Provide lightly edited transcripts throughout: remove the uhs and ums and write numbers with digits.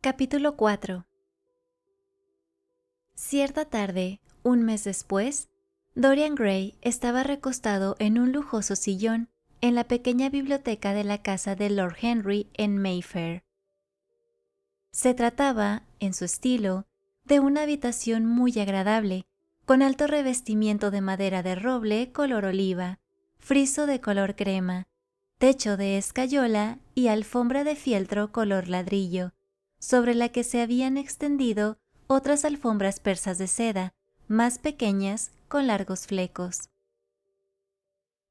Capítulo 4. Cierta tarde, un mes después, Dorian Gray estaba recostado en un lujoso sillón en la pequeña biblioteca de la casa de Lord Henry en Mayfair. Se trataba, en su estilo, de una habitación muy agradable, con alto revestimiento de madera de roble color oliva, friso de color crema, techo de escayola y alfombra de fieltro color ladrillo, sobre la que se habían extendido otras alfombras persas de seda, más pequeñas, con largos flecos.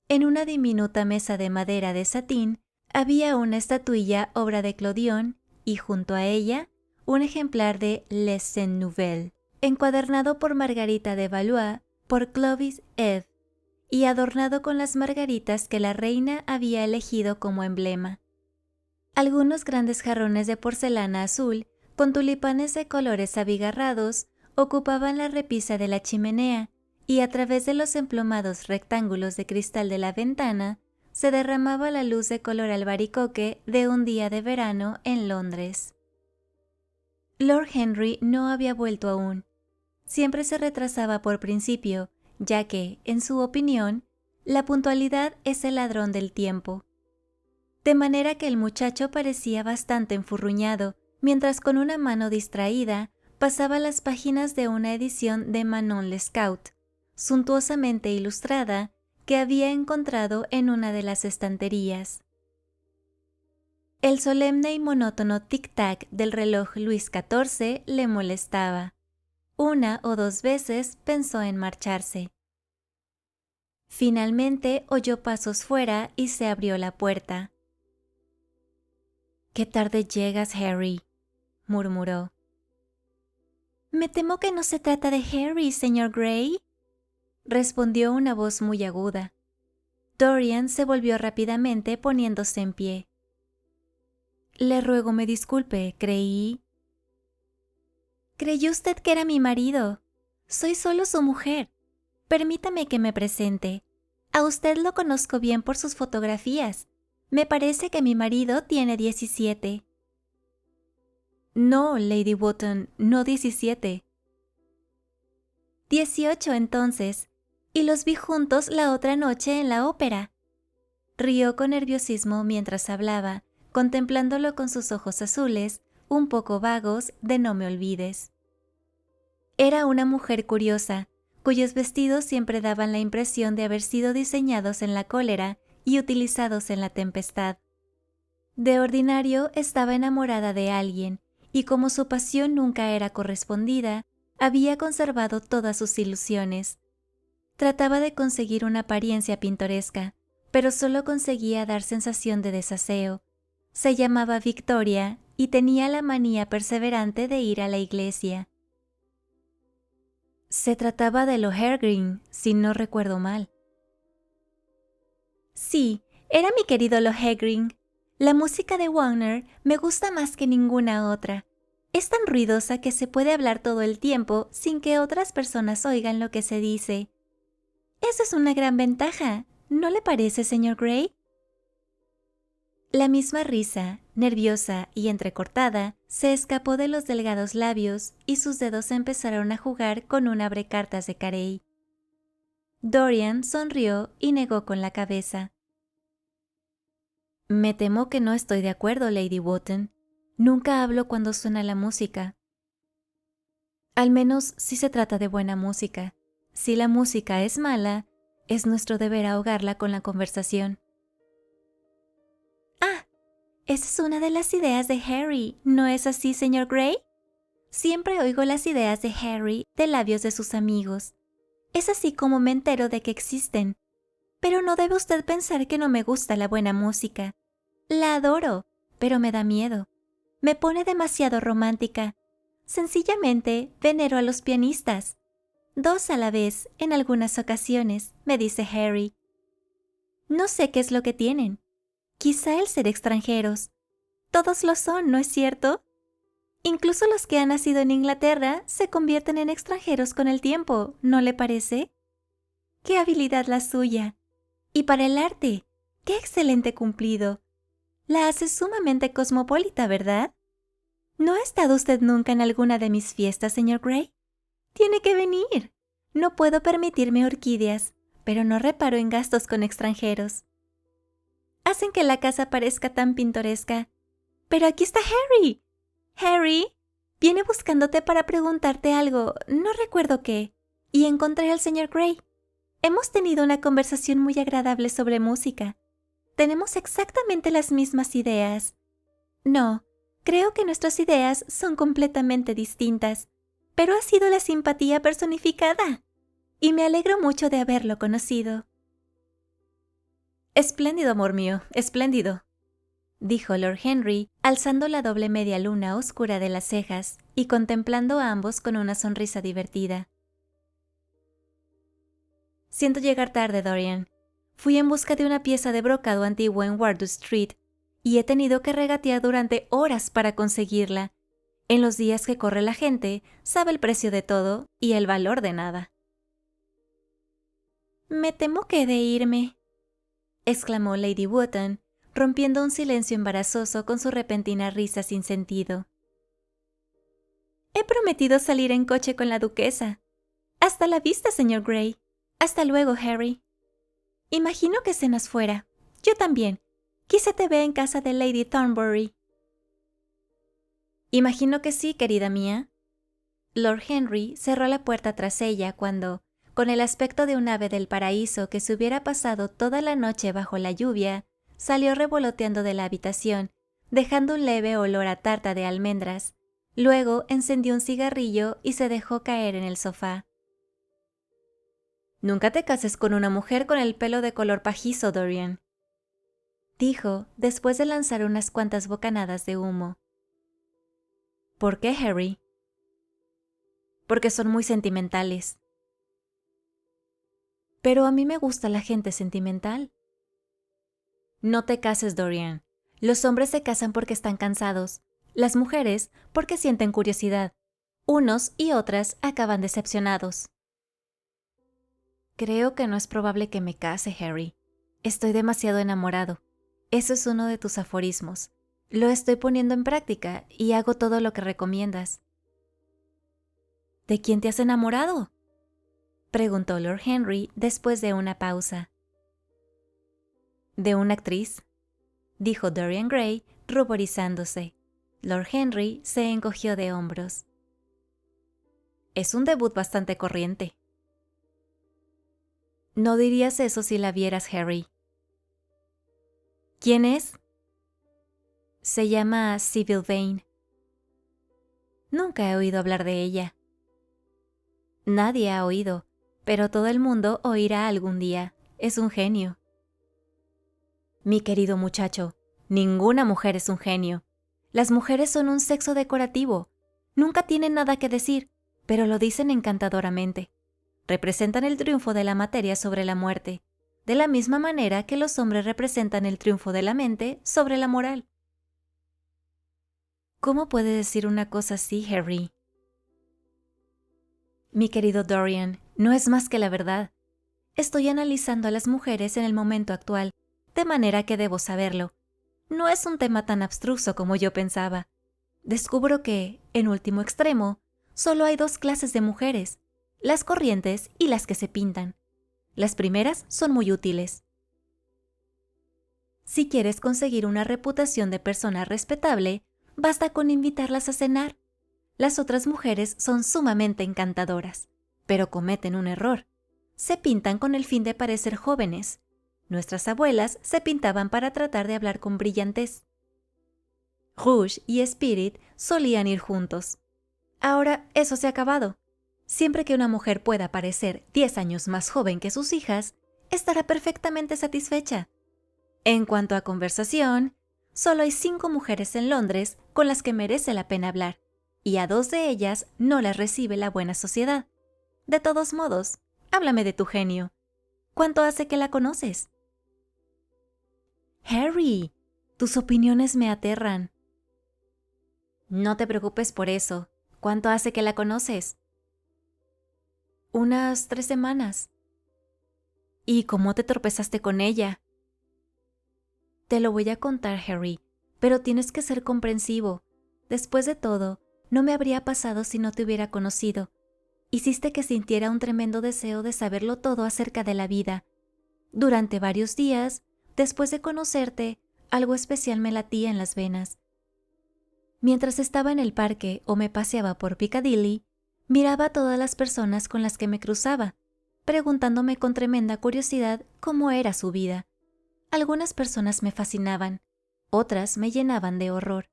En una diminuta mesa de madera de satín había una estatuilla obra de Clodion y junto a ella un ejemplar de Les Cent Nouvelles, encuadernado por Margarita de Valois por Clovis Eve y adornado con las margaritas que la reina había elegido como emblema. Algunos grandes jarrones de porcelana azul con tulipanes de colores abigarrados ocupaban la repisa de la chimenea y a través de los emplomados rectángulos de cristal de la ventana se derramaba la luz de color albaricoque de un día de verano en Londres. Lord Henry no había vuelto aún. Siempre se retrasaba por principio, ya que, en su opinión, la puntualidad es el ladrón del tiempo. De manera que el muchacho parecía bastante enfurruñado, mientras con una mano distraída pasaba las páginas de una edición de Manon Lescaut, suntuosamente ilustrada, que había encontrado en una de las estanterías. El solemne y monótono tic-tac del reloj Luis XIV le molestaba. Una o dos veces pensó en marcharse. Finalmente oyó pasos fuera y se abrió la puerta. «¡Qué tarde llegas, Harry!», murmuró. «Me temo que no se trata de Harry, señor Gray», respondió una voz muy aguda. Dorian se volvió rápidamente poniéndose en pie. «Le ruego me disculpe, creyó usted que era mi marido. Soy solo su mujer. Permítame que me presente. A usted lo conozco bien por sus fotografías. Me parece que mi marido tiene 17. No, Lady Wotton, no 17. 18 entonces, y los vi juntos la otra noche en la ópera. Rió con nerviosismo mientras hablaba, contemplándolo con sus ojos azules, un poco vagos, de no me olvides. Era una mujer curiosa, cuyos vestidos siempre daban la impresión de haber sido diseñados en la cólera y utilizados en la tempestad. De ordinario estaba enamorada de alguien, y como su pasión nunca era correspondida, había conservado todas sus ilusiones. Trataba de conseguir una apariencia pintoresca, pero solo conseguía dar sensación de desaseo. Se llamaba Victoria y tenía la manía perseverante de ir a la iglesia. Se trataba de Lohengrin, si no recuerdo mal. Sí, era mi querido Lohengrin. La música de Wagner me gusta más que ninguna otra. Es tan ruidosa que se puede hablar todo el tiempo sin que otras personas oigan lo que se dice. Eso es una gran ventaja, ¿no le parece, señor Gray? La misma risa, nerviosa y entrecortada, se escapó de los delgados labios y sus dedos empezaron a jugar con un abrecartas de carey. Dorian sonrió y negó con la cabeza. «Me temo que no estoy de acuerdo, Lady Wotton. Nunca hablo cuando suena la música. Al menos si se trata de buena música. Si la música es mala, es nuestro deber ahogarla con la conversación». «Ah, esa es una de las ideas de Harry, ¿no es así, señor Gray? Siempre oigo las ideas de Harry de labios de sus amigos. Es así como me entero de que existen. Pero no debe usted pensar que no me gusta la buena música. La adoro, pero me da miedo. Me pone demasiado romántica. Sencillamente venero a los pianistas. 2 a la vez, en algunas ocasiones, me dice Harry. No sé qué es lo que tienen. Quizá el ser extranjeros. Todos lo son, ¿no es cierto? Incluso los que han nacido en Inglaterra se convierten en extranjeros con el tiempo, ¿no le parece? ¡Qué habilidad la suya! Y para el arte, ¡qué excelente cumplido! La hace sumamente cosmopolita, ¿verdad? ¿No ha estado usted nunca en alguna de mis fiestas, señor Gray? Tiene que venir. No puedo permitirme orquídeas, pero no reparo en gastos con extranjeros. Hacen que la casa parezca tan pintoresca. Pero aquí está Harry. Harry, viene buscándote para preguntarte algo, no recuerdo qué, y encontré al señor Gray. Hemos tenido una conversación muy agradable sobre música. Tenemos exactamente las mismas ideas. No, creo que nuestras ideas son completamente distintas, pero ha sido la simpatía personificada, y me alegro mucho de haberlo conocido. Espléndido, amor mío, espléndido, dijo Lord Henry, alzando la doble media luna oscura de las cejas y contemplando a ambos con una sonrisa divertida. Siento llegar tarde, Dorian. Fui en busca de una pieza de brocado antiguo en Wardour Street y he tenido que regatear durante horas para conseguirla. En los días que corre la gente, sabe el precio de todo y el valor de nada. Me temo que he de irme, exclamó Lady Wotton, rompiendo un silencio embarazoso con su repentina risa sin sentido. He prometido salir en coche con la duquesa. Hasta la vista, señor Gray. Hasta luego, Harry. Imagino que cenas fuera. Yo también. Quizá te vea en casa de Lady Thornbury. Imagino que sí, querida mía. Lord Henry cerró la puerta tras ella cuando, con el aspecto de un ave del paraíso que se hubiera pasado toda la noche bajo la lluvia, salió revoloteando de la habitación, dejando un leve olor a tarta de almendras. Luego encendió un cigarrillo y se dejó caer en el sofá. Nunca te cases con una mujer con el pelo de color pajizo, Dorian, dijo después de lanzar unas cuantas bocanadas de humo. ¿Por qué, Harry? Porque son muy sentimentales. Pero a mí me gusta la gente sentimental. No te cases, Dorian. Los hombres se casan porque están cansados, las mujeres porque sienten curiosidad. Unos y otras acaban decepcionados. Creo que no es probable que me case, Harry. Estoy demasiado enamorado. Eso es uno de tus aforismos. Lo estoy poniendo en práctica y hago todo lo que recomiendas. ¿De quién te has enamorado?, preguntó Lord Henry después de una pausa. De una actriz, dijo Dorian Gray, ruborizándose. Lord Henry se encogió de hombros. Es un debut bastante corriente. No dirías eso si la vieras, Harry. ¿Quién es? Se llama Sybil Vane. Nunca he oído hablar de ella. Nadie ha oído, pero todo el mundo oirá algún día. Es un genio. Mi querido muchacho, ninguna mujer es un genio. Las mujeres son un sexo decorativo. Nunca tienen nada que decir, pero lo dicen encantadoramente. Representan el triunfo de la materia sobre la muerte, de la misma manera que los hombres representan el triunfo de la mente sobre la moral. ¿Cómo puede decir una cosa así, Harry? Mi querido Dorian, no es más que la verdad. Estoy analizando a las mujeres en el momento actual, de manera que debo saberlo. No es un tema tan abstruso como yo pensaba. Descubro que, en último extremo, solo hay dos clases de mujeres, las corrientes y las que se pintan. Las primeras son muy útiles. Si quieres conseguir una reputación de persona respetable, basta con invitarlas a cenar. Las otras mujeres son sumamente encantadoras, pero cometen un error. Se pintan con el fin de parecer jóvenes. Nuestras abuelas se pintaban para tratar de hablar con brillantez. Rouge y Spirit solían ir juntos. Ahora eso se ha acabado. Siempre que una mujer pueda parecer 10 años más joven que sus hijas, estará perfectamente satisfecha. En cuanto a conversación, solo hay 5 mujeres en Londres con las que merece la pena hablar, y a 2 de ellas no las recibe la buena sociedad. De todos modos, háblame de tu genio. ¿Cuánto hace que la conoces? Harry, tus opiniones me aterran. No te preocupes por eso. ¿Cuánto hace que la conoces? Unas 3 semanas. ¿Y cómo te tropezaste con ella? Te lo voy a contar, Harry, pero tienes que ser comprensivo. Después de todo, no me habría pasado si no te hubiera conocido. Hiciste que sintiera un tremendo deseo de saberlo todo acerca de la vida. Durante varios días, después de conocerte, algo especial me latía en las venas. Mientras estaba en el parque o me paseaba por Piccadilly, miraba a todas las personas con las que me cruzaba, preguntándome con tremenda curiosidad cómo era su vida. Algunas personas me fascinaban, otras me llenaban de horror.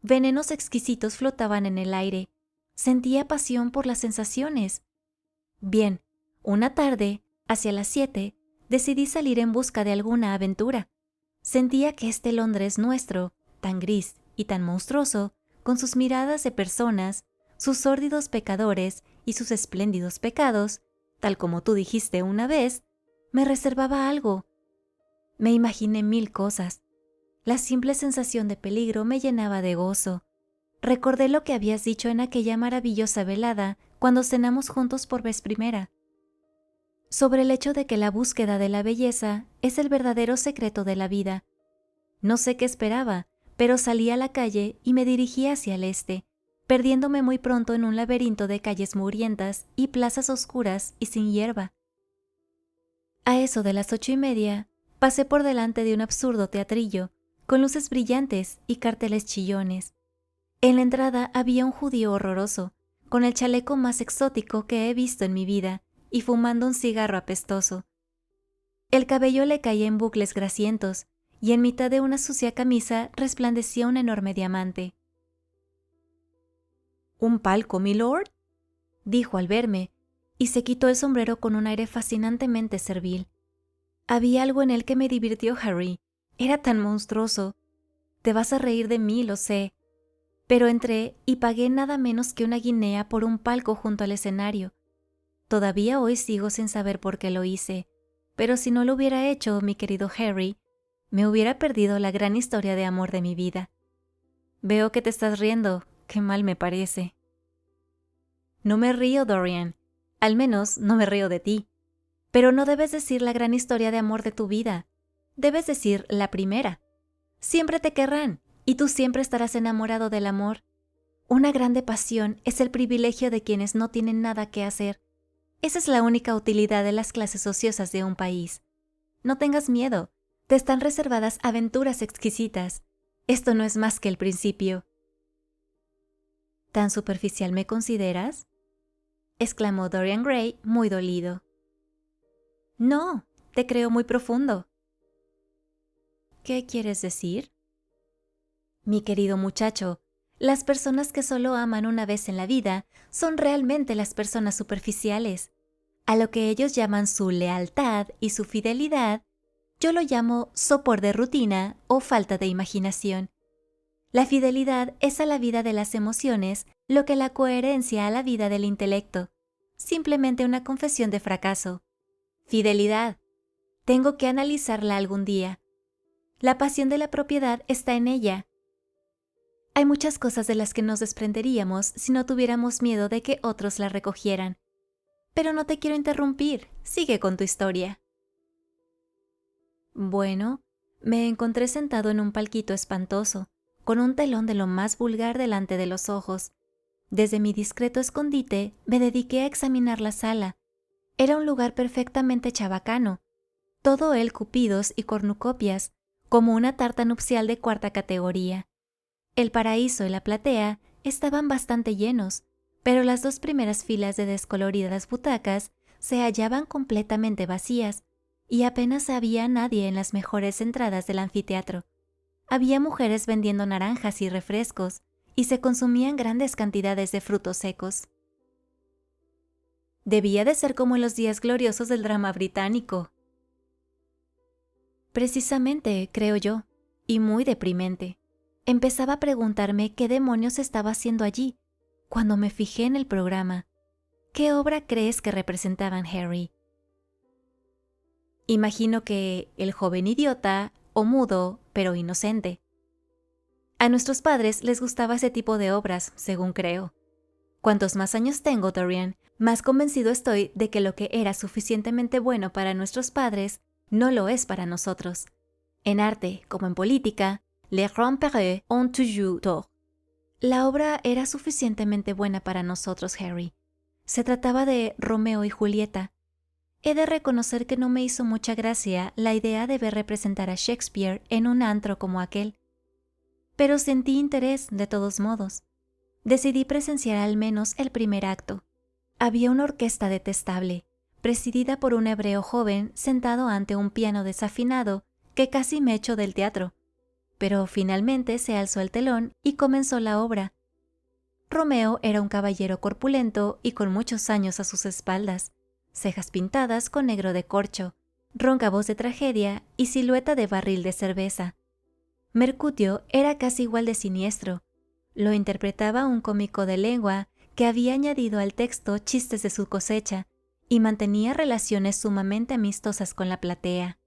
Venenos exquisitos flotaban en el aire. Sentía pasión por las sensaciones. Bien, una tarde, hacia las 7, decidí salir en busca de alguna aventura. Sentía que este Londres nuestro, tan gris y tan monstruoso, con sus miradas de personas, sus sórdidos pecadores y sus espléndidos pecados, tal como tú dijiste una vez, me reservaba algo. Me imaginé 1000 cosas. La simple sensación de peligro me llenaba de gozo. Recordé lo que habías dicho en aquella maravillosa velada cuando cenamos juntos por vez primera, sobre el hecho de que la búsqueda de la belleza es el verdadero secreto de la vida. No sé qué esperaba, pero salí a la calle y me dirigí hacia el este, perdiéndome muy pronto en un laberinto de calles mugrientas y plazas oscuras y sin hierba. A eso de las 8:30, pasé por delante de un absurdo teatrillo, con luces brillantes y carteles chillones. En la entrada había un judío horroroso, con el chaleco más exótico que he visto en mi vida, y fumando un cigarro apestoso. El cabello le caía en bucles grasientos, y en mitad de una sucia camisa resplandecía un enorme diamante. «¿Un palco, milord?», dijo al verme, y se quitó el sombrero con un aire fascinantemente servil. Había algo en él que me divirtió, Harry. Era tan monstruoso. Te vas a reír de mí, lo sé. Pero entré y pagué nada menos que 1 guinea por un palco junto al escenario. Todavía hoy sigo sin saber por qué lo hice, pero si no lo hubiera hecho, mi querido Harry, me hubiera perdido la gran historia de amor de mi vida. Veo que te estás riendo, qué mal me parece. No me río, Dorian, al menos no me río de ti. Pero no debes decir la gran historia de amor de tu vida, debes decir la primera. Siempre te querrán, y tú siempre estarás enamorado del amor. Una grande pasión es el privilegio de quienes no tienen nada que hacer. Esa es la única utilidad de las clases ociosas de un país. No tengas miedo, te están reservadas aventuras exquisitas. Esto no es más que el principio. ¿Tan superficial me consideras?, exclamó Dorian Gray muy dolido. No, te creo muy profundo. ¿Qué quieres decir? Mi querido muchacho, las personas que solo aman una vez en la vida son realmente las personas superficiales. A lo que ellos llaman su lealtad y su fidelidad, yo lo llamo sopor de rutina o falta de imaginación. La fidelidad es a la vida de las emociones lo que la coherencia a la vida del intelecto. Simplemente una confesión de fracaso. Fidelidad. Tengo que analizarla algún día. La pasión de la propiedad está en ella. Hay muchas cosas de las que nos desprenderíamos si no tuviéramos miedo de que otros la recogieran. Pero no te quiero interrumpir, sigue con tu historia. Bueno, me encontré sentado en un palquito espantoso, con un telón de lo más vulgar delante de los ojos. Desde mi discreto escondite me dediqué a examinar la sala. Era un lugar perfectamente chabacano, todo él cupidos y cornucopias, como una tarta nupcial de 4ª categoría. El paraíso y la platea estaban bastante llenos, pero las 2 primeras filas de descoloridas butacas se hallaban completamente vacías, y apenas había nadie en las mejores entradas del anfiteatro. Había mujeres vendiendo naranjas y refrescos, y se consumían grandes cantidades de frutos secos. Debía de ser como en los días gloriosos del drama británico. Precisamente, creo yo, y muy deprimente. Empezaba a preguntarme qué demonios estaba haciendo allí, cuando me fijé en el programa. ¿Qué obra crees que representaban, Harry? Imagino que El joven idiota, o Mudo, pero inocente. A nuestros padres les gustaba ese tipo de obras, según creo. Cuantos más años tengo, Dorian, más convencido estoy de que lo que era suficientemente bueno para nuestros padres no lo es para nosotros. En arte, como en política, les grands-pères ont toujours tort. La obra era suficientemente buena para nosotros, Harry. Se trataba de Romeo y Julieta. He de reconocer que no me hizo mucha gracia la idea de ver representar a Shakespeare en un antro como aquel. Pero sentí interés, de todos modos. Decidí presenciar al menos el primer acto. Había una orquesta detestable, presidida por un hebreo joven sentado ante un piano desafinado que casi me echó del teatro. Pero finalmente se alzó el telón y comenzó la obra. Romeo era un caballero corpulento y con muchos años a sus espaldas, cejas pintadas con negro de corcho, ronca voz de tragedia y silueta de barril de cerveza. Mercutio era casi igual de siniestro. Lo interpretaba un cómico de lengua que había añadido al texto chistes de su cosecha y mantenía relaciones sumamente amistosas con la platea.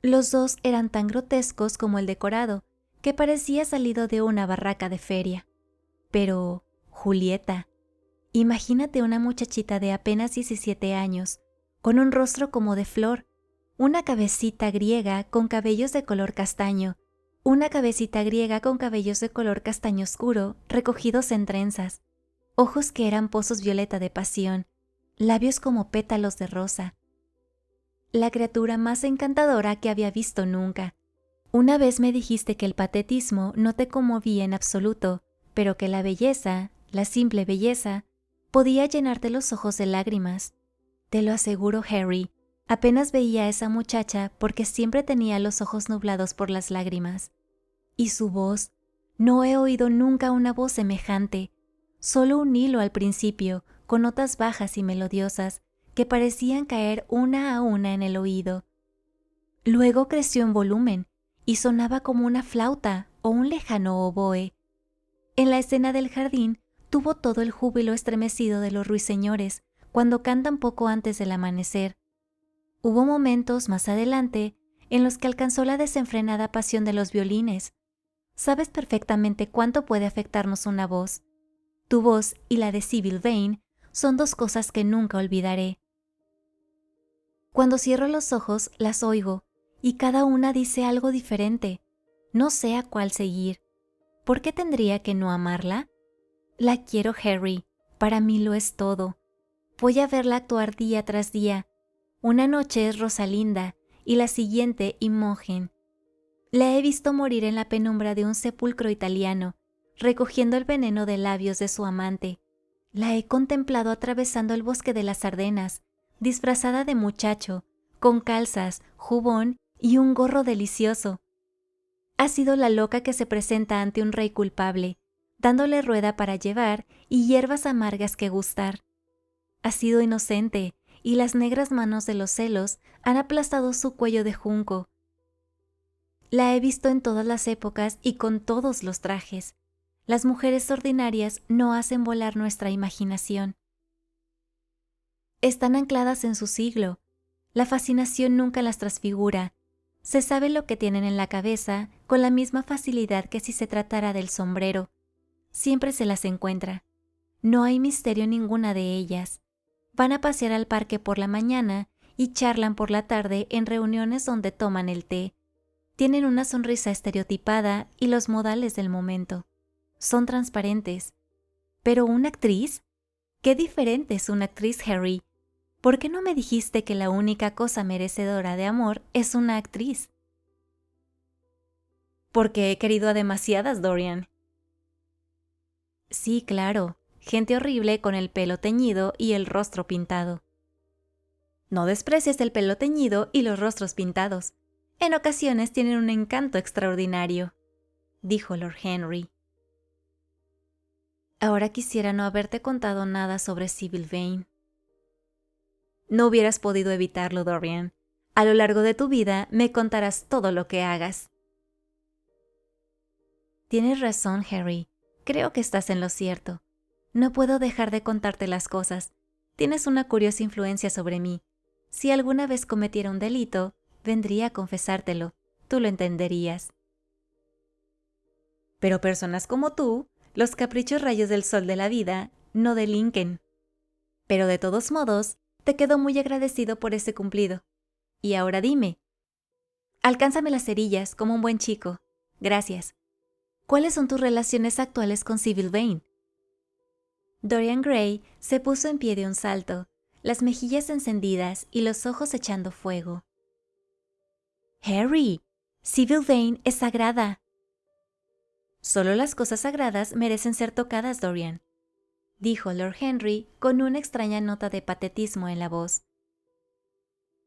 Los dos eran tan grotescos como el decorado, que parecía salido de una barraca de feria. Pero, Julieta, imagínate una muchachita de apenas 17 años, con un rostro como de flor, una cabecita griega con cabellos de color castaño oscuro recogidos en trenzas, ojos que eran pozos violeta de pasión, labios como pétalos de rosa. La criatura más encantadora que había visto nunca. Una vez me dijiste que el patetismo no te conmovía en absoluto, pero que la belleza, la simple belleza, podía llenarte los ojos de lágrimas. Te lo aseguro, Harry, apenas veía a esa muchacha porque siempre tenía los ojos nublados por las lágrimas. Y su voz, no he oído nunca una voz semejante, solo un hilo al principio, con notas bajas y melodiosas, que parecían caer una a una en el oído. Luego creció en volumen y sonaba como una flauta o un lejano oboe. En la escena del jardín tuvo todo el júbilo estremecido de los ruiseñores cuando cantan poco antes del amanecer. Hubo momentos más adelante en los que alcanzó la desenfrenada pasión de los violines. Sabes perfectamente cuánto puede afectarnos una voz. Tu voz y la de Sybil Vane son dos cosas que nunca olvidaré. Cuando cierro los ojos, las oigo, y cada una dice algo diferente. No sé a cuál seguir. ¿Por qué tendría que no amarla? La quiero, Harry. Para mí lo es todo. Voy a verla actuar día tras día. Una noche es Rosalinda, y la siguiente Imogen. La he visto morir en la penumbra de un sepulcro italiano, recogiendo el veneno de labios de su amante. La he contemplado atravesando el bosque de las Ardenas, disfrazada de muchacho, con calzas, jubón y un gorro delicioso. Ha sido la loca que se presenta ante un rey culpable, dándole rueda para llevar y hierbas amargas que gustar. Ha sido inocente, y las negras manos de los celos han aplastado su cuello de junco. La he visto en todas las épocas y con todos los trajes. Las mujeres ordinarias no hacen volar nuestra imaginación. Están ancladas en su siglo. La fascinación nunca las transfigura. Se sabe lo que tienen en la cabeza con la misma facilidad que si se tratara del sombrero. Siempre se las encuentra. No hay misterio en ninguna de ellas. Van a pasear al parque por la mañana y charlan por la tarde en reuniones donde toman el té. Tienen una sonrisa estereotipada y los modales del momento. Son transparentes. ¿Pero una actriz? ¿Qué diferente es una actriz, Harry? ¿Por qué no me dijiste que la única cosa merecedora de amor es una actriz? Porque he querido a demasiadas, Dorian. Sí, claro. Gente horrible con el pelo teñido y el rostro pintado. No desprecies el pelo teñido y los rostros pintados. En ocasiones tienen un encanto extraordinario, dijo Lord Henry. Ahora quisiera no haberte contado nada sobre Sybil Vane. No hubieras podido evitarlo, Dorian. A lo largo de tu vida me contarás todo lo que hagas. Tienes razón, Harry. Creo que estás en lo cierto. No puedo dejar de contarte las cosas. Tienes una curiosa influencia sobre mí. Si alguna vez cometiera un delito, vendría a confesártelo. Tú lo entenderías. Pero personas como tú, los caprichos rayos del sol de la vida, no delinquen. Pero de todos modos, te quedo muy agradecido por ese cumplido. Y ahora dime. Alcánzame las cerillas como un buen chico. Gracias. ¿Cuáles son tus relaciones actuales con Sybil Vane? Dorian Gray se puso en pie de un salto, las mejillas encendidas y los ojos echando fuego. Harry, Sybil Vane es sagrada. Solo las cosas sagradas merecen ser tocadas, Dorian, dijo Lord Henry con una extraña nota de patetismo en la voz.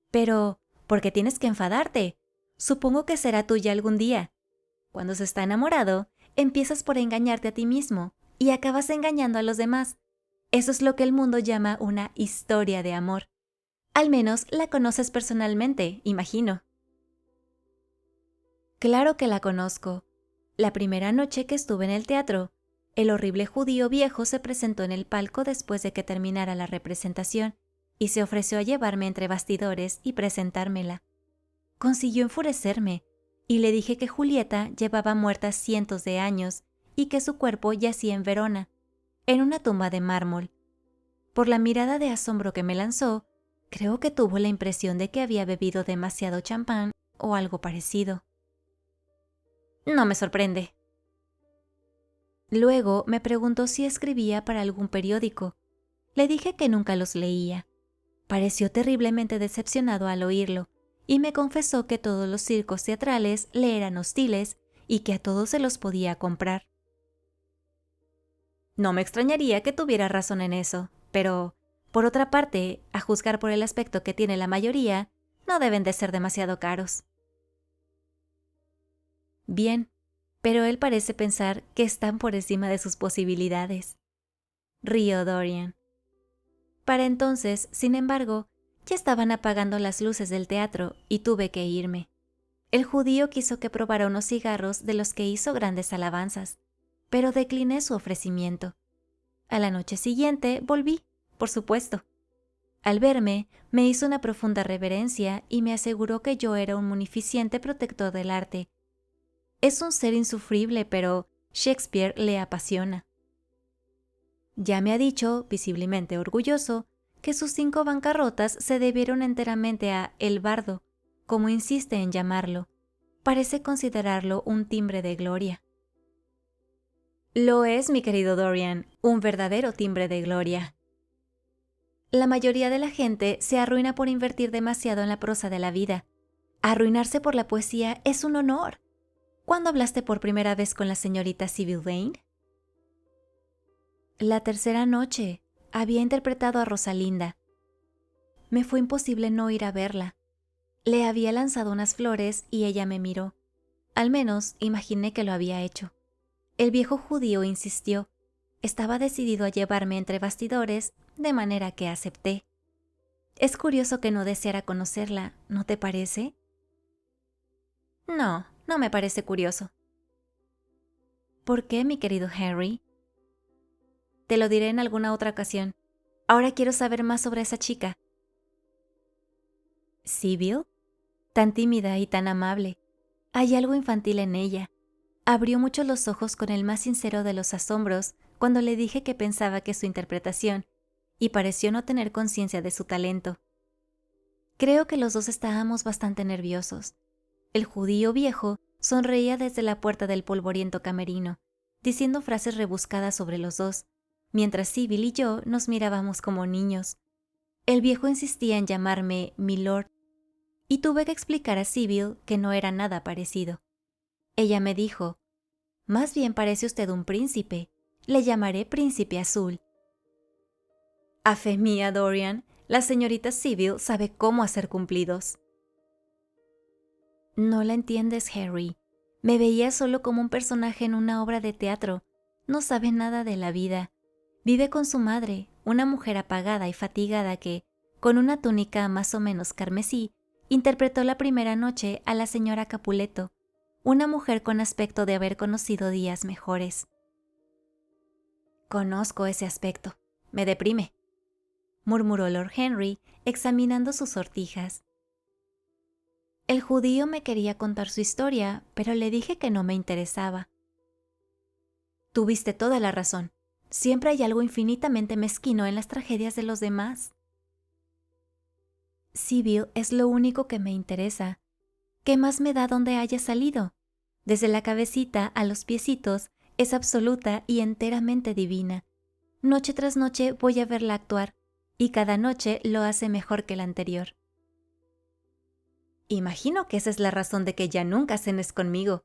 Pero, ¿por qué tienes que enfadarte? Supongo que será tuya algún día. Cuando se está enamorado, empiezas por engañarte a ti mismo y acabas engañando a los demás. Eso es lo que el mundo llama una historia de amor. Al menos la conoces personalmente, imagino. Claro que la conozco. La primera noche que estuve en el teatro, el horrible judío viejo se presentó en el palco después de que terminara la representación y se ofreció a llevarme entre bastidores y presentármela. Consiguió enfurecerme y le dije que Julieta llevaba muerta cientos de años y que su cuerpo yacía en Verona, en una tumba de mármol. Por la mirada de asombro que me lanzó, creo que tuvo la impresión de que había bebido demasiado champán o algo parecido. No me sorprende. Luego me preguntó si escribía para algún periódico. Le dije que nunca los leía. Pareció terriblemente decepcionado al oírlo y me confesó que todos los circos teatrales le eran hostiles y que a todos se los podía comprar. No me extrañaría que tuviera razón en eso, pero, por otra parte, a juzgar por el aspecto que tiene la mayoría, no deben de ser demasiado caros. Bien, pero él parece pensar que están por encima de sus posibilidades. Rió Dorian. Para entonces, sin embargo, ya estaban apagando las luces del teatro y tuve que irme. El judío quiso que probara unos cigarros de los que hizo grandes alabanzas, pero decliné su ofrecimiento. A la noche siguiente volví, por supuesto. Al verme, me hizo una profunda reverencia y me aseguró que yo era un munificente protector del arte. Es un ser insufrible, pero Shakespeare le apasiona. Ya me ha dicho, visiblemente orgulloso, que sus 5 bancarrotas se debieron enteramente a El Bardo, como insiste en llamarlo. Parece considerarlo un timbre de gloria. Lo es, mi querido Dorian, un verdadero timbre de gloria. La mayoría de la gente se arruina por invertir demasiado en la prosa de la vida. Arruinarse por la poesía es un honor. ¿Cuándo hablaste por primera vez con la señorita Sybil Vane? La tercera noche. Había interpretado a Rosalinda. Me fue imposible no ir a verla. Le había lanzado unas flores y ella me miró. Al menos imaginé que lo había hecho. El viejo judío insistió. Estaba decidido a llevarme entre bastidores, de manera que acepté. Es curioso que no deseara conocerla, ¿no te parece? No, no me parece curioso. ¿Por qué, mi querido Harry? Te lo diré en alguna otra ocasión. Ahora quiero saber más sobre esa chica. ¿Sybil? Tan tímida y tan amable. Hay algo infantil en ella. Abrió mucho los ojos con el más sincero de los asombros cuando le dije que pensaba que su interpretación, y pareció no tener conciencia de su talento. Creo que los dos estábamos bastante nerviosos. El judío viejo sonreía desde la puerta del polvoriento camerino, diciendo frases rebuscadas sobre los dos, mientras Sybil y yo nos mirábamos como niños. El viejo insistía en llamarme Milord, y tuve que explicar a Sybil que no era nada parecido. Ella me dijo, «Más bien parece usted un príncipe. Le llamaré Príncipe Azul». A fe mía, Dorian, la señorita Sybil sabe cómo hacer cumplidos. No la entiendes, Harry. Me veía solo como un personaje en una obra de teatro. No sabe nada de la vida. Vive con su madre, una mujer apagada y fatigada que, con una túnica más o menos carmesí, interpretó la primera noche a la señora Capuleto, una mujer con aspecto de haber conocido días mejores. Conozco ese aspecto. Me deprime, murmuró Lord Henry, examinando sus sortijas. El judío me quería contar su historia, pero le dije que no me interesaba. Tuviste toda la razón. Siempre hay algo infinitamente mezquino en las tragedias de los demás. Sybil es lo único que me interesa. ¿Qué más me da dónde haya salido? Desde la cabecita a los piecitos es absoluta y enteramente divina. Noche tras noche voy a verla actuar, y cada noche lo hace mejor que la anterior. Imagino que esa es la razón de que ya nunca cenes conmigo.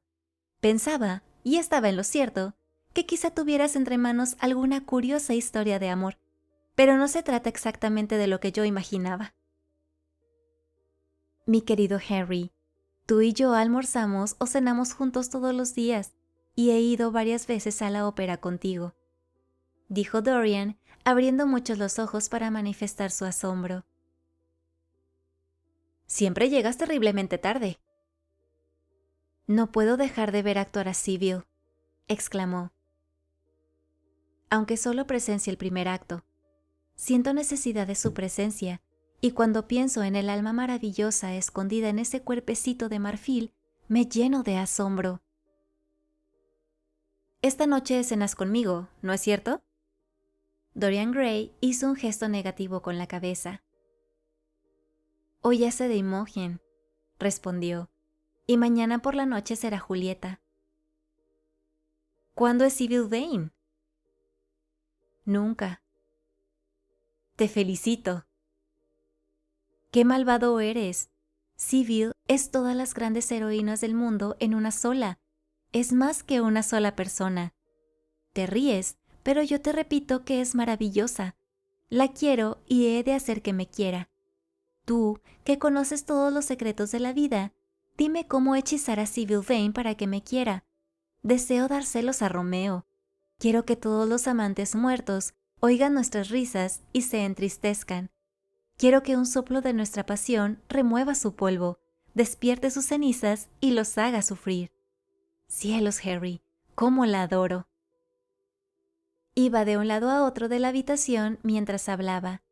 Pensaba, y estaba en lo cierto, que quizá tuvieras entre manos alguna curiosa historia de amor, pero no se trata exactamente de lo que yo imaginaba. Mi querido Henry, tú y yo almorzamos o cenamos juntos todos los días, y he ido varias veces a la ópera contigo, dijo Dorian, abriendo mucho los ojos para manifestar su asombro. Siempre llegas terriblemente tarde. No puedo dejar de ver actuar a Sybil, exclamó. Aunque solo presencie el primer acto, siento necesidad de su presencia, y cuando pienso en el alma maravillosa escondida en ese cuerpecito de marfil, me lleno de asombro. Esta noche cenas conmigo, ¿no es cierto? Dorian Gray hizo un gesto negativo con la cabeza. Hoy hace de Imogen, respondió, y mañana por la noche será Julieta. ¿Cuándo es Sybil Vane? Nunca. Te felicito. ¡Qué malvado eres! Sybil es todas las grandes heroínas del mundo en una sola. Es más que una sola persona. Te ríes, pero yo te repito que es maravillosa. La quiero y he de hacer que me quiera. Tú, que conoces todos los secretos de la vida, dime cómo hechizar a Sybil Vane para que me quiera. Deseo dar celos a Romeo. Quiero que todos los amantes muertos oigan nuestras risas y se entristezcan. Quiero que un soplo de nuestra pasión remueva su polvo, despierte sus cenizas y los haga sufrir. Cielos, Harry, cómo la adoro. Iba de un lado a otro de la habitación mientras hablaba.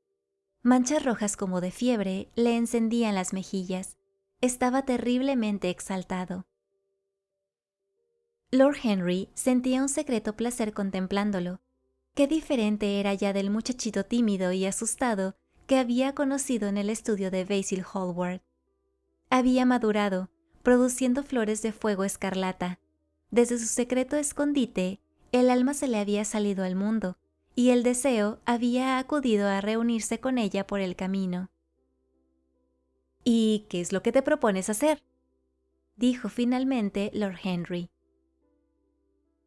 Manchas rojas como de fiebre le encendían las mejillas. Estaba terriblemente exaltado. Lord Henry sentía un secreto placer contemplándolo. Qué diferente era ya del muchachito tímido y asustado que había conocido en el estudio de Basil Hallward. Había madurado, produciendo flores de fuego escarlata. Desde su secreto escondite, el alma se le había salido al mundo, y el deseo había acudido a reunirse con ella por el camino. ¿Y qué es lo que te propones hacer?, dijo finalmente Lord Henry.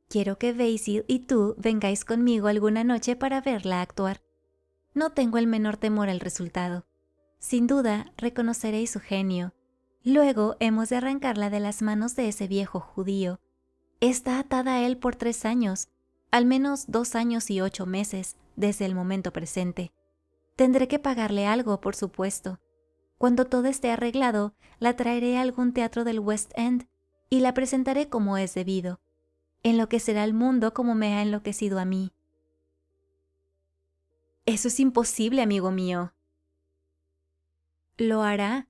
Quiero que Basil y tú vengáis conmigo alguna noche para verla actuar. No tengo el menor temor al resultado. Sin duda, reconoceréis su genio. Luego hemos de arrancarla de las manos de ese viejo judío. Está atada a él por 3 años, al menos 2 años y 8 meses, desde el momento presente. Tendré que pagarle algo, por supuesto. Cuando todo esté arreglado, la traeré a algún teatro del West End y la presentaré como es debido. Enloquecerá al mundo como me ha enloquecido a mí. Eso es imposible, amigo mío. Lo hará.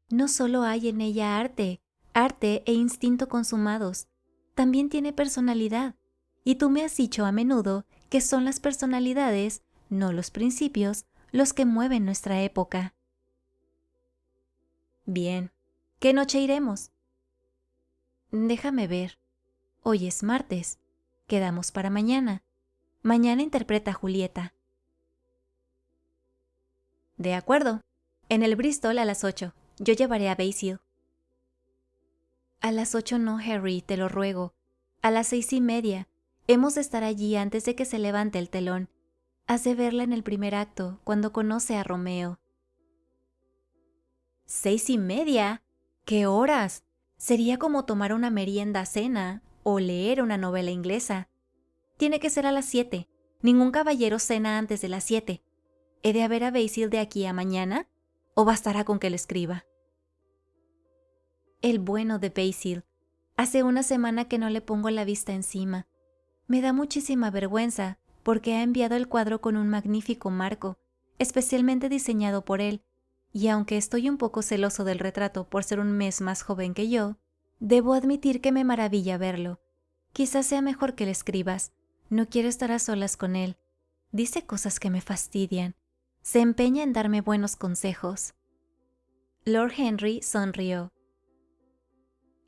No solo hay en ella arte e instinto consumados, también tiene personalidad. Y tú me has dicho a menudo que son las personalidades, no los principios, los que mueven nuestra época. Bien, ¿qué noche iremos? Déjame ver. Hoy es martes. Quedamos para mañana. Mañana interpreta Julieta. De acuerdo. En el Bristol a las 8. Yo llevaré a Basil. A las 8 no, Harry, te lo ruego. A las 6:30. Hemos de estar allí antes de que se levante el telón. Has de verla en el primer acto, cuando conoce a Romeo. 6:30. ¿Qué horas? Sería como tomar una merienda cena o leer una novela inglesa. Tiene que ser a las 7. Ningún caballero cena antes de las 7. ¿He de ver a Basil de aquí a mañana? ¿O bastará con que le escriba? El bueno de Basil. Hace una semana que no le pongo la vista encima. Me da muchísima vergüenza porque ha enviado el cuadro con un magnífico marco, especialmente diseñado por él, y aunque estoy un poco celoso del retrato por ser un mes más joven que yo, debo admitir que me maravilla verlo. Quizás sea mejor que le escribas. No quiero estar a solas con él. Dice cosas que me fastidian. Se empeña en darme buenos consejos. Lord Henry sonrió.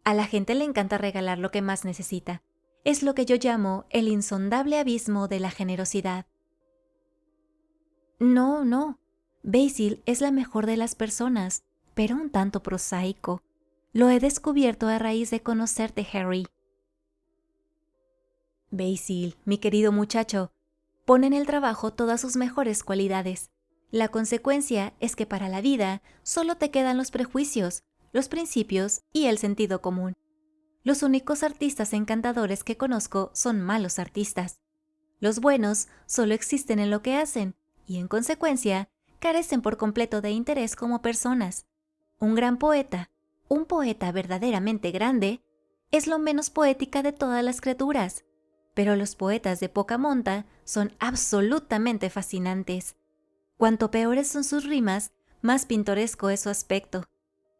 A la gente le encanta regalar lo que más necesita. Es lo que yo llamo el insondable abismo de la generosidad. No. Basil es la mejor de las personas, pero un tanto prosaico. Lo he descubierto a raíz de conocerte, Harry. Basil, mi querido muchacho, pone en el trabajo todas sus mejores cualidades. La consecuencia es que para la vida solo te quedan los prejuicios, los principios y el sentido común. Los únicos artistas encantadores que conozco son malos artistas. Los buenos solo existen en lo que hacen y, en consecuencia, carecen por completo de interés como personas. Un gran poeta, un poeta verdaderamente grande, es lo menos poética de todas las criaturas, pero los poetas de poca monta son absolutamente fascinantes. Cuanto peores son sus rimas, más pintoresco es su aspecto.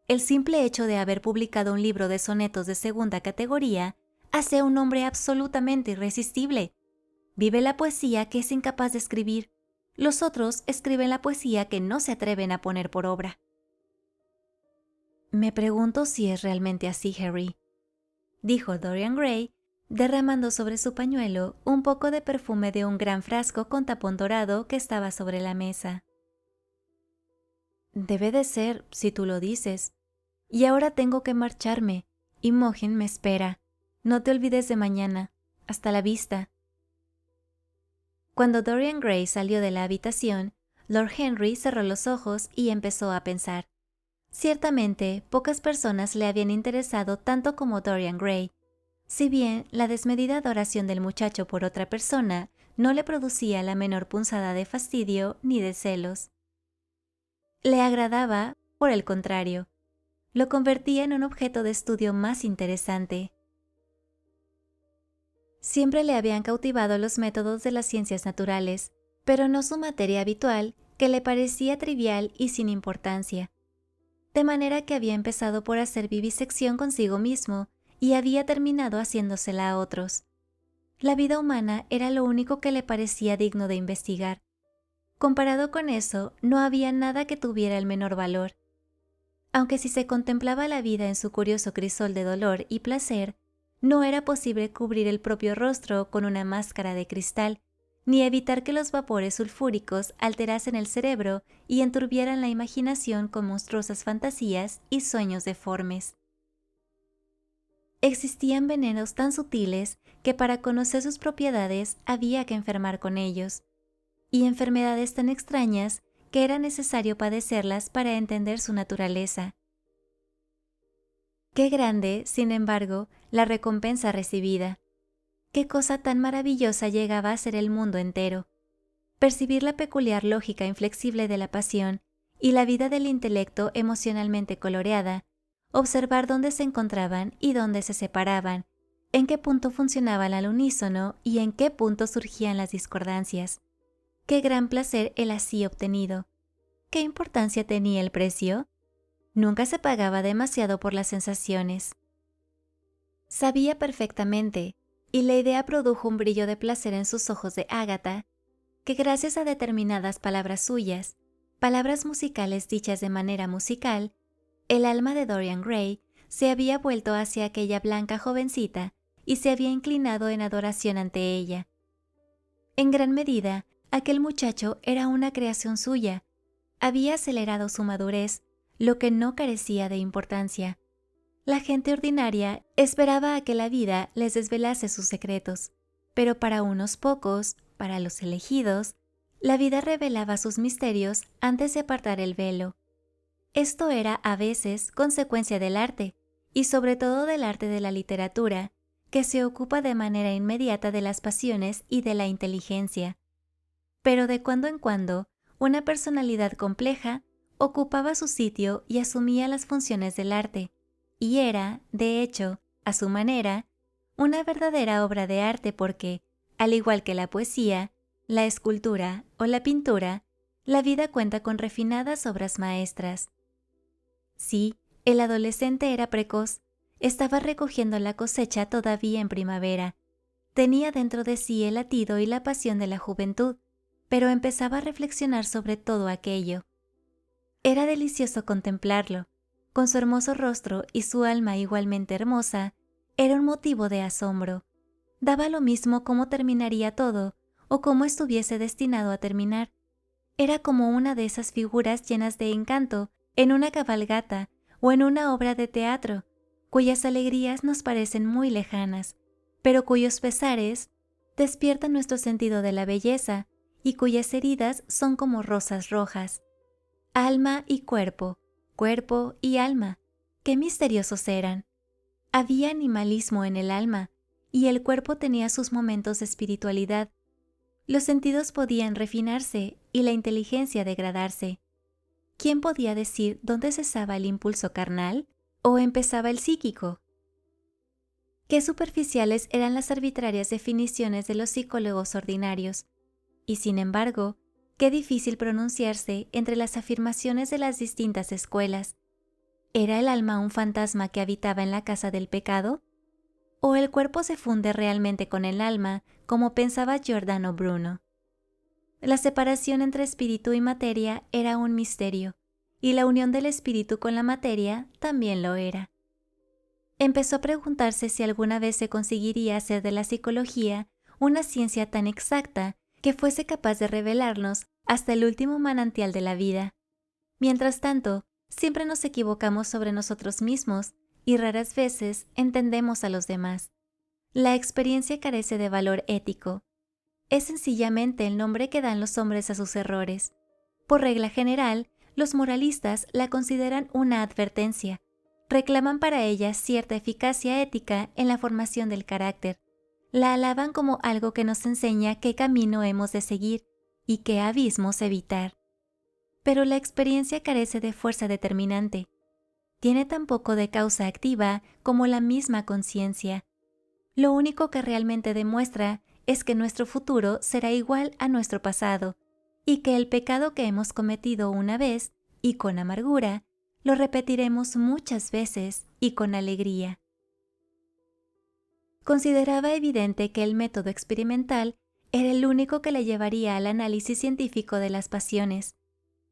El simple hecho de haber publicado un libro de sonetos de segunda categoría hace a un hombre absolutamente irresistible. Vive la poesía que es incapaz de escribir. Los otros escriben la poesía que no se atreven a poner por obra. Me pregunto si es realmente así, Harry, dijo Dorian Gray, derramando sobre su pañuelo un poco de perfume de un gran frasco con tapón dorado que estaba sobre la mesa. Debe de ser, si tú lo dices. Y ahora tengo que marcharme. Imogen me espera. No te olvides de mañana. Hasta la vista. Cuando Dorian Gray salió de la habitación, Lord Henry cerró los ojos y empezó a pensar. Ciertamente, pocas personas le habían interesado tanto como Dorian Gray. Si bien la desmedida adoración del muchacho por otra persona no le producía la menor punzada de fastidio ni de celos. Le agradaba, por el contrario. Lo convertía en un objeto de estudio más interesante. Siempre le habían cautivado los métodos de las ciencias naturales, pero no su materia habitual, que le parecía trivial y sin importancia. De manera que había empezado por hacer vivisección consigo mismo y había terminado haciéndosela a otros. La vida humana era lo único que le parecía digno de investigar. Comparado con eso, no había nada que tuviera el menor valor. Aunque si se contemplaba la vida en su curioso crisol de dolor y placer, no era posible cubrir el propio rostro con una máscara de cristal, ni evitar que los vapores sulfúricos alterasen el cerebro y enturbiaran la imaginación con monstruosas fantasías y sueños deformes. Existían venenos tan sutiles que para conocer sus propiedades había que enfermar con ellos, y enfermedades tan extrañas que era necesario padecerlas para entender su naturaleza. Qué grande, sin embargo, la recompensa recibida. Qué cosa tan maravillosa llegaba a ser el mundo entero. Percibir la peculiar lógica inflexible de la pasión y la vida del intelecto emocionalmente coloreada, observar dónde se encontraban y dónde se separaban, en qué punto funcionaban al unísono y en qué punto surgían las discordancias. Qué gran placer el así obtenido. ¿Qué importancia tenía el precio? Nunca se pagaba demasiado por las sensaciones. Sabía perfectamente, y la idea produjo un brillo de placer en sus ojos de ágata, que gracias a determinadas palabras suyas, palabras musicales dichas de manera musical, el alma de Dorian Gray se había vuelto hacia aquella blanca jovencita y se había inclinado en adoración ante ella. En gran medida, aquel muchacho era una creación suya. Había acelerado su madurez, lo que no carecía de importancia. La gente ordinaria esperaba a que la vida les desvelase sus secretos, pero para unos pocos, para los elegidos, la vida revelaba sus misterios antes de apartar el velo. Esto era a veces consecuencia del arte, y sobre todo del arte de la literatura, que se ocupa de manera inmediata de las pasiones y de la inteligencia. Pero de cuando en cuando, una personalidad compleja ocupaba su sitio y asumía las funciones del arte, y era, de hecho, a su manera, una verdadera obra de arte porque, al igual que la poesía, la escultura o la pintura, la vida cuenta con refinadas obras maestras. Sí, el adolescente era precoz, estaba recogiendo la cosecha todavía en primavera, tenía dentro de sí el latido y la pasión de la juventud, pero empezaba a reflexionar sobre todo aquello. Era delicioso contemplarlo con su hermoso rostro y su alma igualmente hermosa, era un motivo de asombro. Daba lo mismo cómo terminaría todo o cómo estuviese destinado a terminar. Era como una de esas figuras llenas de encanto en una cabalgata o en una obra de teatro, cuyas alegrías nos parecen muy lejanas, pero cuyos pesares despiertan nuestro sentido de la belleza y cuyas heridas son como rosas rojas. Alma y cuerpo, cuerpo y alma, qué misteriosos eran. Había animalismo en el alma, y el cuerpo tenía sus momentos de espiritualidad. Los sentidos podían refinarse y la inteligencia degradarse. ¿Quién podía decir dónde cesaba el impulso carnal o empezaba el psíquico? Qué superficiales eran las arbitrarias definiciones de los psicólogos ordinarios, y sin embargo, qué difícil pronunciarse entre las afirmaciones de las distintas escuelas. ¿Era el alma un fantasma que habitaba en la casa del pecado? ¿O el cuerpo se funde realmente con el alma, como pensaba Giordano Bruno? La separación entre espíritu y materia era un misterio, y la unión del espíritu con la materia también lo era. Empezó a preguntarse si alguna vez se conseguiría hacer de la psicología una ciencia tan exacta que fuese capaz de revelarnos hasta el último manantial de la vida. Mientras tanto, siempre nos equivocamos sobre nosotros mismos y raras veces entendemos a los demás. La experiencia carece de valor ético. Es sencillamente el nombre que dan los hombres a sus errores. Por regla general, los moralistas la consideran una advertencia. Reclaman para ella cierta eficacia ética en la formación del carácter. La alaban como algo que nos enseña qué camino hemos de seguir y qué abismos evitar. Pero la experiencia carece de fuerza determinante. Tiene tan poco de causa activa como la misma conciencia. Lo único que realmente demuestra es que nuestro futuro será igual a nuestro pasado, y que el pecado que hemos cometido una vez, y con amargura, lo repetiremos muchas veces y con alegría. Consideraba evidente que el método experimental era el único que le llevaría al análisis científico de las pasiones.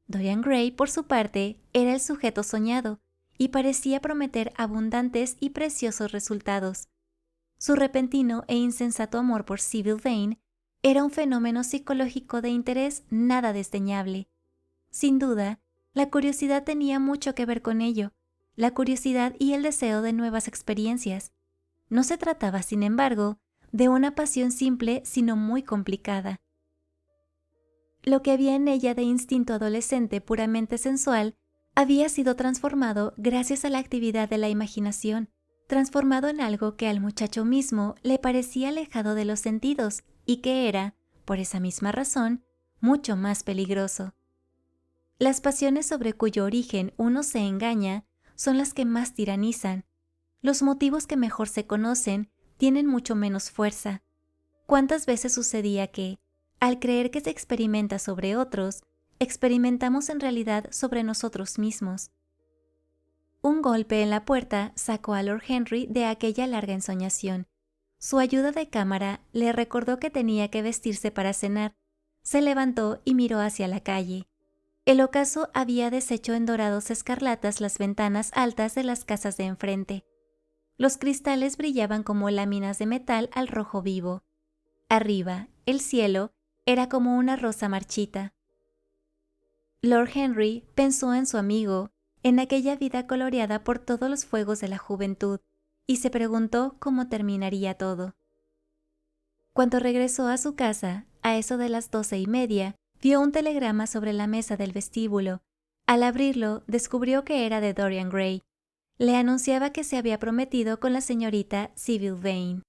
Dorian Gray, por su parte, era el sujeto soñado y parecía prometer abundantes y preciosos resultados. Su repentino e insensato amor por Sibyl Vane era un fenómeno psicológico de interés nada desdeñable. Sin duda, la curiosidad tenía mucho que ver con ello, la curiosidad y el deseo de nuevas experiencias. No se trataba, sin embargo, de una pasión simple, sino muy complicada. Lo que había en ella de instinto adolescente puramente sensual había sido transformado gracias a la actividad de la imaginación, transformado en algo que al muchacho mismo le parecía alejado de los sentidos y que era, por esa misma razón, mucho más peligroso. Las pasiones sobre cuyo origen uno se engaña son las que más tiranizan. Los motivos que mejor se conocen tienen mucho menos fuerza. ¿Cuántas veces sucedía que, al creer que se experimenta sobre otros, experimentamos en realidad sobre nosotros mismos? Un golpe en la puerta sacó a Lord Henry de aquella larga ensoñación. Su ayuda de cámara le recordó que tenía que vestirse para cenar. Se levantó y miró hacia la calle. El ocaso había deshecho en dorados escarlatas las ventanas altas de las casas de enfrente. Los cristales brillaban como láminas de metal al rojo vivo. Arriba, el cielo era como una rosa marchita. Lord Henry pensó en su amigo, en aquella vida coloreada por todos los fuegos de la juventud, y se preguntó cómo terminaría todo. Cuando regresó a su casa, a eso de las 12:30, vio un telegrama sobre la mesa del vestíbulo. Al abrirlo, descubrió que era de Dorian Gray. Le anunciaba que se había prometido con la señorita Sibyl Vane.